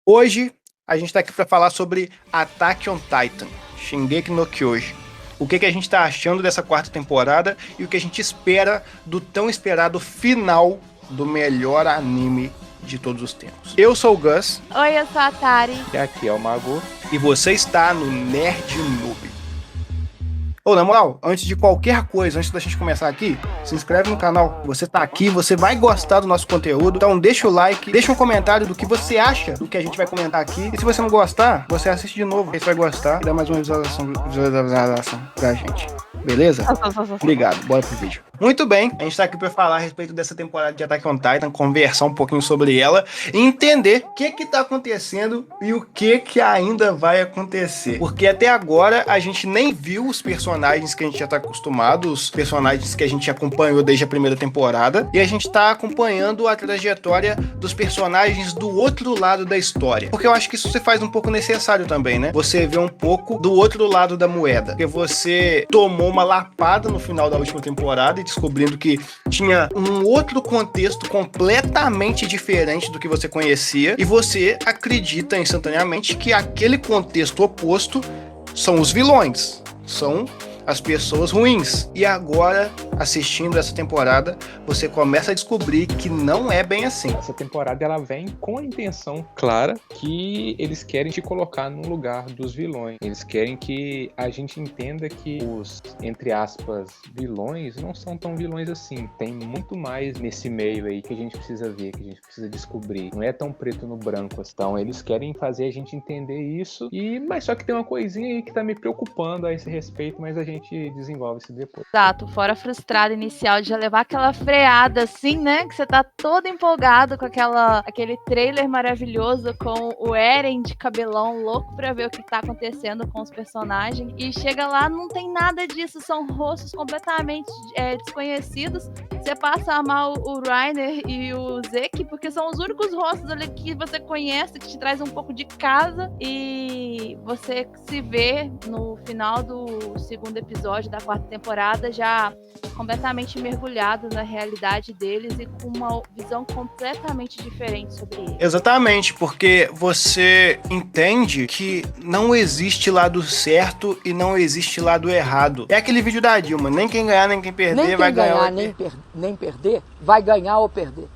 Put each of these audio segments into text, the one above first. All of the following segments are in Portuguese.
Hoje a gente tá aqui para falar sobre Attack on Titan, Shingeki no Kyojin. O que a gente tá achando dessa quarta temporada e o que a gente espera do tão esperado final do melhor anime de todos os tempos. Eu sou o Gus. Oi, eu sou a Tari. E aqui é o Mago. E você está no Nerd Noob. Na moral, antes de qualquer coisa, antes da gente começar aqui, se inscreve no canal. Você tá aqui, você vai gostar do nosso conteúdo. Então deixa o like, deixa um comentário do que você acha do que a gente vai comentar aqui. E se você não gostar, você assiste de novo. Aí você vai gostar e dá mais uma visualização pra gente. Beleza? Obrigado, bora pro vídeo. Muito bem, a gente tá aqui pra falar a respeito dessa temporada de Attack on Titan, conversar um pouquinho sobre ela e entender o que tá acontecendo e o que ainda vai acontecer. Porque até agora a gente nem viu os personagens que a gente já tá acostumado, os personagens que a gente acompanhou desde a primeira temporada, e a gente tá acompanhando a trajetória dos personagens do outro lado da história. Porque eu acho que isso se faz um pouco necessário também, né? Você vê um pouco do outro lado da moeda. Porque você tomou uma lapada no final da última temporada e descobrindo que tinha um outro contexto completamente diferente do que você conhecia, e você acredita instantaneamente que aquele contexto oposto são os vilões, são as pessoas ruins. E agora, assistindo essa temporada, você começa a descobrir que não é bem assim. Essa temporada ela vem com a intenção clara que eles querem te colocar no lugar dos vilões. Eles querem que a gente entenda que os, entre aspas, vilões não são tão vilões assim. Tem muito mais nesse meio aí que a gente precisa ver, que a gente precisa descobrir. Não é tão preto no branco. Então eles querem fazer a gente entender isso. Mas só que tem uma coisinha aí que tá me preocupando a esse respeito, mas a gente desenvolve isso depois. Exato, fora a frustrada inicial de já levar aquela freada assim, né? Que você tá todo empolgado com aquele trailer maravilhoso com o Eren de cabelão louco pra ver o que tá acontecendo com os personagens. E chega lá, não tem nada disso, são rostos completamente desconhecidos. Você passa a amar o Reiner e o Zeke, porque são os únicos rostos ali que você conhece, que te traz um pouco de casa. E você se vê no final do segundo episódio da quarta temporada já completamente mergulhado na realidade deles e com uma visão completamente diferente sobre eles. Exatamente, porque você entende que não existe lado certo e não existe lado errado. É aquele vídeo da Dilma, nem quem ganhar nem quem perder vai ganhar. Nem perder, vai ganhar ou perder.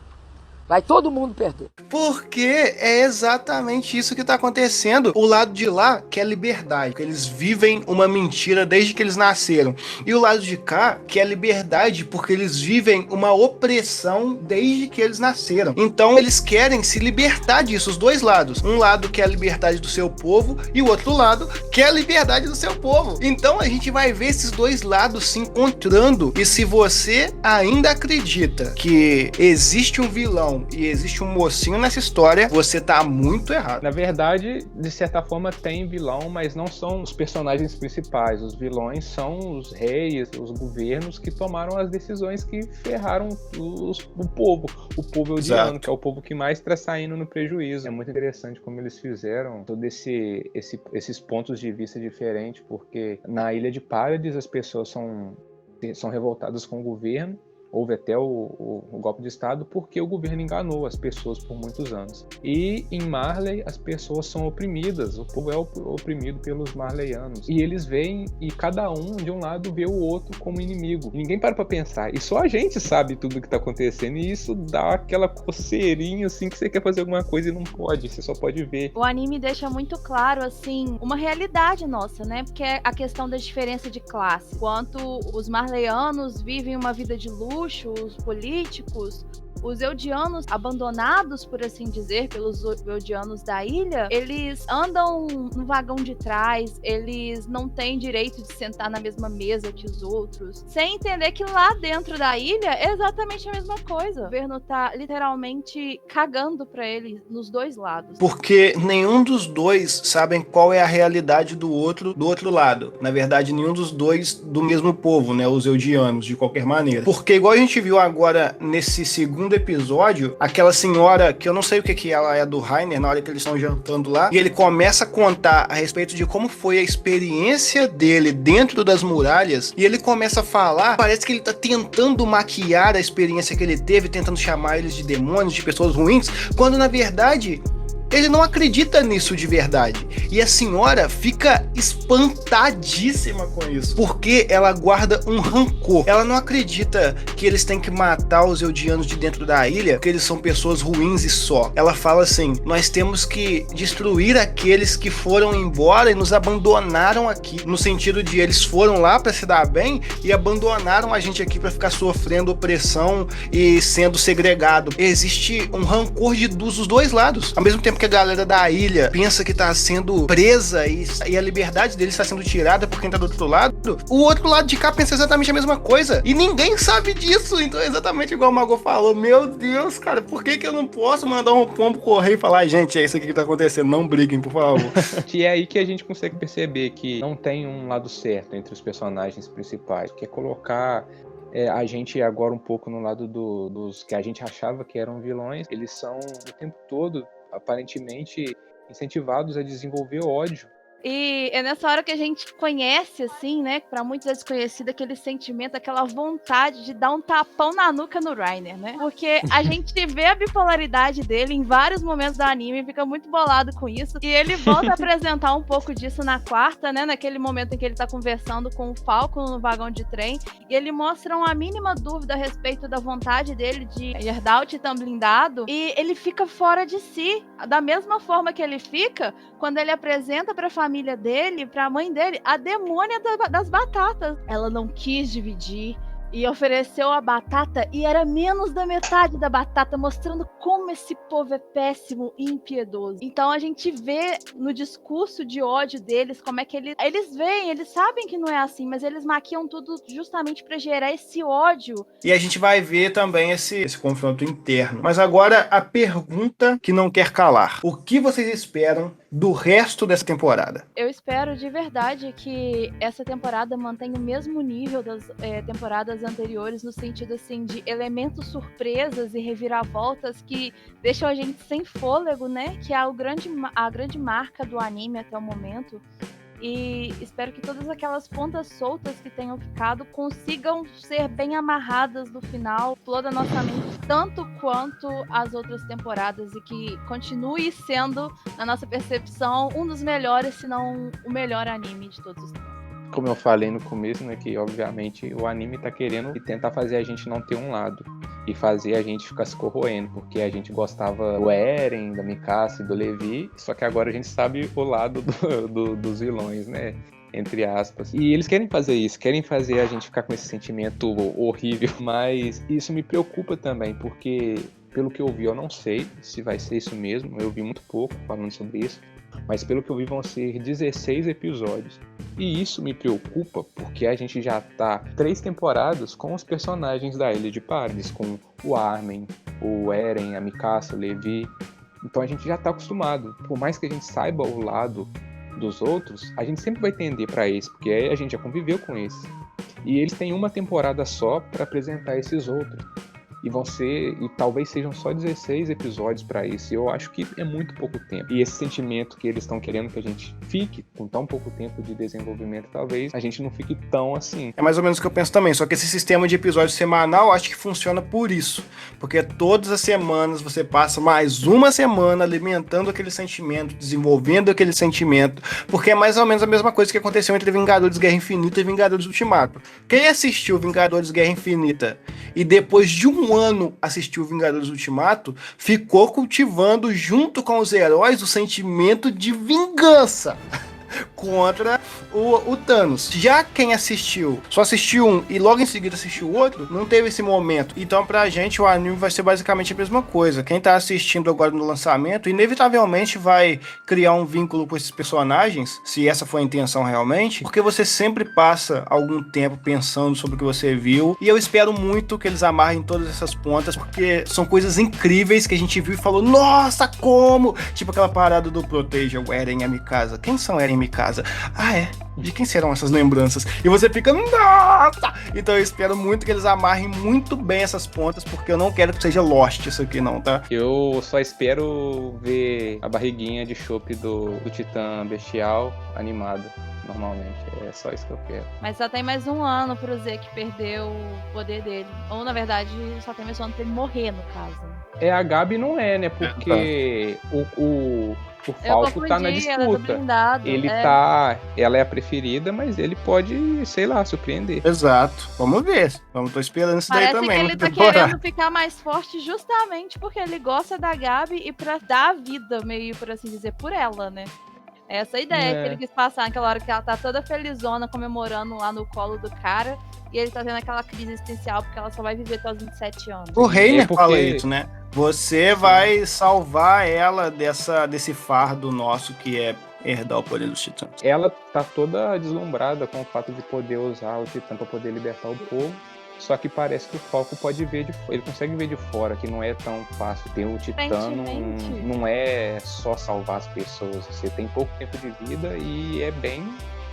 Vai todo mundo perder. Porque é exatamente isso que tá acontecendo. O lado de lá quer liberdade, porque eles vivem uma mentira desde que eles nasceram. E o lado de cá quer liberdade, porque eles vivem uma opressão desde que eles nasceram. Então eles querem se libertar disso, os dois lados. Um lado quer a liberdade do seu povo e o outro lado quer a liberdade do seu povo. Então a gente vai ver esses dois lados se encontrando. E se você ainda acredita que existe um vilão e existe um mocinho nessa história, você tá muito errado. Na verdade, de certa forma tem vilão, mas não são os personagens principais. Os vilões são os reis, os governos que tomaram as decisões que ferraram o povo. O povo eldiano, que é o povo que mais está saindo no prejuízo. É muito interessante como eles fizeram todos esses pontos de vista diferentes, porque na Ilha de Paradis as pessoas são revoltadas com o governo. Houve até o golpe de Estado porque o governo enganou as pessoas por muitos anos. E em Marley as pessoas são oprimidas, o povo é oprimido pelos marleyanos. E eles veem, e cada um de um lado vê o outro como inimigo. E ninguém para pra pensar. E só a gente sabe tudo o que tá acontecendo. E isso dá aquela coceirinha assim que você quer fazer alguma coisa e não pode, você só pode ver. O anime deixa muito claro, assim, uma realidade nossa, né? Porque é a questão da diferença de classe. Enquanto os marleyanos vivem uma vida de luxo, os políticos, os eldianos abandonados, por assim dizer, pelos eldianos da ilha, eles andam no vagão de trás, eles não têm direito de sentar na mesma mesa que os outros, sem entender que lá dentro da ilha é exatamente a mesma coisa. O governo tá literalmente cagando pra eles nos dois lados. Porque nenhum dos dois sabem qual é a realidade do outro lado. Na verdade, nenhum dos dois do mesmo povo, né? Os eldianos, de qualquer maneira. Porque igual a gente viu agora nesse segundo episódio, aquela senhora, que eu não sei o que ela é do Reiner, na hora que eles estão jantando lá, e ele começa a contar a respeito de como foi a experiência dele dentro das muralhas, e ele começa a falar, parece que ele tá tentando maquiar a experiência que ele teve, tentando chamar eles de demônios, de pessoas ruins, quando na verdade Ele não acredita nisso de verdade. E a senhora fica espantadíssima com isso, porque ela guarda um rancor. Ela não acredita que eles têm que matar os Eldianos de dentro da ilha, porque eles são pessoas ruins e só. Ela fala assim: nós temos que destruir aqueles que foram embora e nos abandonaram aqui, no sentido de eles foram lá pra se dar bem e abandonaram a gente aqui pra ficar sofrendo opressão e sendo segregado. Existe um rancor dos dois lados. Ao mesmo tempo que a galera da ilha pensa que tá sendo presa e a liberdade deles está sendo tirada por quem tá do outro lado, o outro lado de cá pensa exatamente a mesma coisa. E ninguém sabe disso. Então é exatamente igual o Mago falou. Meu Deus, cara, por que eu não posso mandar um pombo correr e falar: gente, é isso aqui que tá acontecendo, não briguem, por favor. E é aí que a gente consegue perceber que não tem um lado certo entre os personagens principais, que é colocar a gente agora um pouco no lado dos que a gente achava que eram vilões. Eles são o tempo todo, aparentemente, incentivados a desenvolver ódio. E é nessa hora que a gente conhece, assim, né, pra muitos é desconhecido, aquele sentimento, aquela vontade de dar um tapão na nuca no Reiner, né? Porque a gente vê a bipolaridade dele em vários momentos do anime, fica muito bolado com isso, e ele volta a apresentar um pouco disso na quarta, né, naquele momento em que ele tá conversando com o Falcon no vagão de trem, e ele mostra uma mínima dúvida a respeito da vontade dele de herdar o Titã blindado, e ele fica fora de si, da mesma forma que ele fica quando ele apresenta pra família dele, pra mãe dele, a demônia das batatas. Ela não quis dividir e ofereceu a batata e era menos da metade da batata, mostrando como esse povo é péssimo e impiedoso. Então a gente vê no discurso de ódio deles como é que eles veem, eles sabem que não é assim, mas eles maquiam tudo justamente pra gerar esse ódio. E a gente vai ver também esse confronto interno. Mas agora a pergunta que não quer calar: o que vocês esperam do resto dessa temporada? Eu espero de verdade que essa temporada mantenha o mesmo nível das temporadas anteriores, no sentido assim de elementos surpresas e reviravoltas que deixam a gente sem fôlego, né? Que é a grande marca do anime até o momento. E espero que todas aquelas pontas soltas que tenham ficado consigam ser bem amarradas no final, exploda a nossa mente tanto quanto as outras temporadas e que continue sendo, na nossa percepção, um dos melhores, se não o melhor anime de todos os tempos. Como eu falei no começo, né, que obviamente o anime tá querendo tentar fazer a gente não ter um lado e fazer a gente ficar se corroendo, porque a gente gostava do Eren, da Mikasa e do Levi, só que agora a gente sabe o lado dos vilões, né, entre aspas. E eles querem fazer isso, querem fazer a gente ficar com esse sentimento horrível, mas isso me preocupa também, porque pelo que eu vi, eu não sei se vai ser isso mesmo, eu vi muito pouco falando sobre isso, mas pelo que eu vi vão ser 16 episódios. E isso me preocupa porque a gente já tá 3 temporadas com os personagens da Ilha de Paradis, com o Armin, o Eren, a Mikasa, o Levi. Então a gente já tá acostumado. Por mais que a gente saiba o lado dos outros, a gente sempre vai tender pra esse, porque a gente já conviveu com esse. E eles têm uma temporada só pra apresentar esses outros. E talvez sejam só 16 episódios para isso. Eu acho que é muito pouco tempo. E esse sentimento que eles estão querendo que a gente fique com tão pouco tempo de desenvolvimento, talvez a gente não fique tão assim. É mais ou menos o que eu penso também, só que esse sistema de episódio semanal, eu acho que funciona por isso. Porque todas as semanas você passa mais uma semana alimentando aquele sentimento, desenvolvendo aquele sentimento, porque é mais ou menos a mesma coisa que aconteceu entre Vingadores Guerra Infinita e Vingadores Ultimato. Quem assistiu Vingadores Guerra Infinita e depois de um ano assistiu Vingadores Ultimato, ficou cultivando junto com os heróis o sentimento de vingança contra o Thanos. Já quem assistiu, só assistiu um e logo em seguida assistiu o outro, não teve esse momento. Então pra gente o anime vai ser basicamente a mesma coisa. Quem tá assistindo agora no lançamento, inevitavelmente vai criar um vínculo com esses personagens, se essa for a intenção realmente, porque você sempre passa algum tempo pensando sobre o que você viu, e eu espero muito que eles amarrem todas essas pontas, porque são coisas incríveis que a gente viu e falou: nossa, como? Tipo aquela parada do Proteja o Eren e a Mikasa. Quem são Eren e Mikasa? casa. Ah, é? De quem serão essas lembranças? E você fica, nossa! Então eu espero muito que eles amarrem muito bem essas pontas, porque eu não quero que seja Lost isso aqui não, tá? Eu só espero ver a barriguinha de chope do Titã Bestial animada, normalmente. É só isso que eu quero. Mas só tem mais um ano pro Zeke perder o poder dele. Ou, na verdade, só tem mais um ano pra ele morrer, no caso. A Gabi não é, né? Porque o Falco tá na disputa. Ela é a preferida, mas ele pode, sei lá, surpreender. Exato. Vamos ver. Tô esperando isso daí também. Parece que ele tá querendo ficar mais forte justamente porque ele gosta da Gabi e pra dar a vida, meio por assim dizer, por ela, né? Essa ideia que ele quis passar naquela hora que ela tá toda felizona, comemorando lá no colo do cara, e ele tá tendo aquela crise existencial porque ela só vai viver até os 27 anos. O Reiner fala isso, né? Você vai salvar ela desse fardo nosso que é herdar o poder dos titãs. Ela tá toda deslumbrada com o fato de poder usar o titã pra poder libertar o povo. Só que parece que o Falco pode ver ele consegue ver de fora que não é tão fácil. Ter o Titã não é só salvar as pessoas. Você tem pouco tempo de vida e é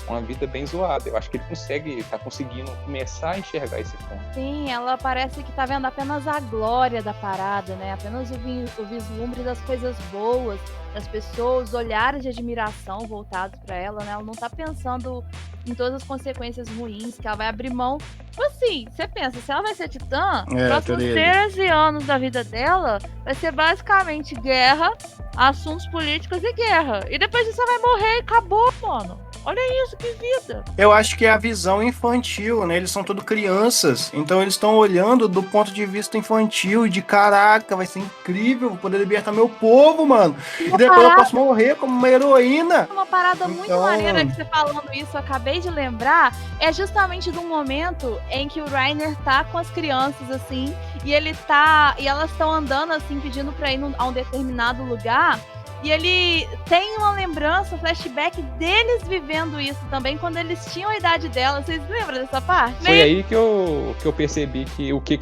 uma vida bem zoada. Eu acho que ele tá conseguindo começar a enxergar esse ponto. Sim, ela parece que tá vendo apenas a glória da parada, né? Apenas o vislumbre das coisas boas, das pessoas, olhares de admiração voltados pra ela, né? Ela não tá pensando em todas as consequências ruins, que ela vai abrir mão. Tipo assim, você pensa, se ela vai ser titã, os próximos 13 anos da vida dela vai ser basicamente guerra, assuntos políticos e guerra. E depois disso ela vai morrer e acabou, mano. Olha isso, que vida. Eu acho que é a visão infantil, né? Eles são todos crianças, então eles estão olhando do ponto de vista infantil, de caraca, vai ser incrível, vou poder libertar meu povo, mano. E depois eu posso morrer como uma heroína. Uma parada muito maneira que você falando isso, eu acabei de lembrar, é justamente de um momento em que o Reiner tá com as crianças, assim, e elas estão andando, assim, pedindo pra ir a um determinado lugar. E ele tem uma lembrança, um flashback deles vivendo isso também, quando eles tinham a idade dela. Vocês lembram dessa parte? Foi aí que eu percebi que o que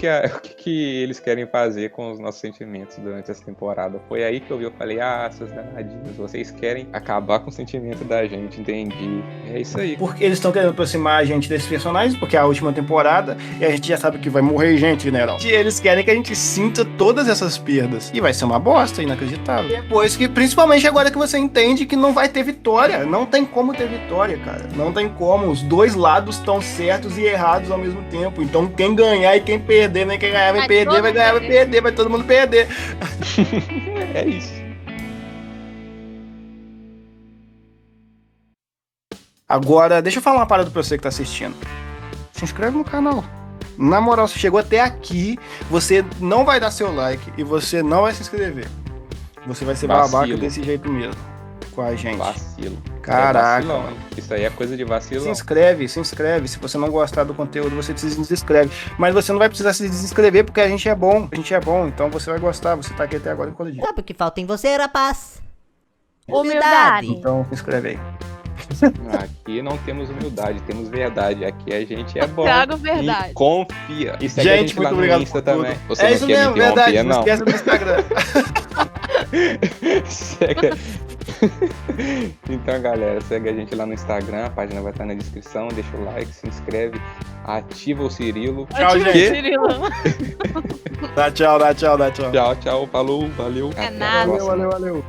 eles querem fazer com os nossos sentimentos durante essa temporada. Foi aí que eu falei, seus danadinhos, vocês querem acabar com o sentimento da gente, entendi. É isso aí. Porque eles estão querendo aproximar a gente desses personagens, porque é a última temporada, e a gente já sabe que vai morrer gente, general. E eles querem que a gente sinta todas essas perdas. E vai ser uma bosta, inacreditável. Depois que, principalmente agora que você entende que não vai ter vitória. Não tem como ter vitória, cara. Não tem como. Os dois lados estão certos e errados ao mesmo tempo. Então quem ganhar e quem perder, né? Quem ganhar vai perder, vai ganhar vai perder, vai todo mundo perder. É isso. Agora, deixa eu falar uma parada pra você que tá assistindo. Se inscreve no canal. Na moral, se chegou até aqui, você não vai dar seu like e você não vai se inscrever. Você vai ser babaca desse jeito mesmo com a gente. Vacilo. Caraca. Isso aí é coisa de vacilo. Se inscreve. Se você não gostar do conteúdo, você se desinscreve. Mas você não vai precisar se desinscrever porque a gente é bom. Então você vai gostar. Você tá aqui até agora em Codidinho. Sabe o que falta em você, rapaz? Humildade. Então se inscreve aí. Aqui não temos humildade, temos verdade. Aqui a gente é bom. Trago verdade. E confia. E segue Gente, a gente muito lá no obrigado Insta por tudo. também. Você É não isso quer mesmo, me interromper, verdade. Não não. esqueça do Instagram. Então, galera, segue a gente lá no Instagram. A página vai estar na descrição. Deixa o like, se inscreve, ativa o Cirilo. Tchau, gente. Dá tchau. Tchau, falou, valeu. É Até a nada. próxima. Valeu.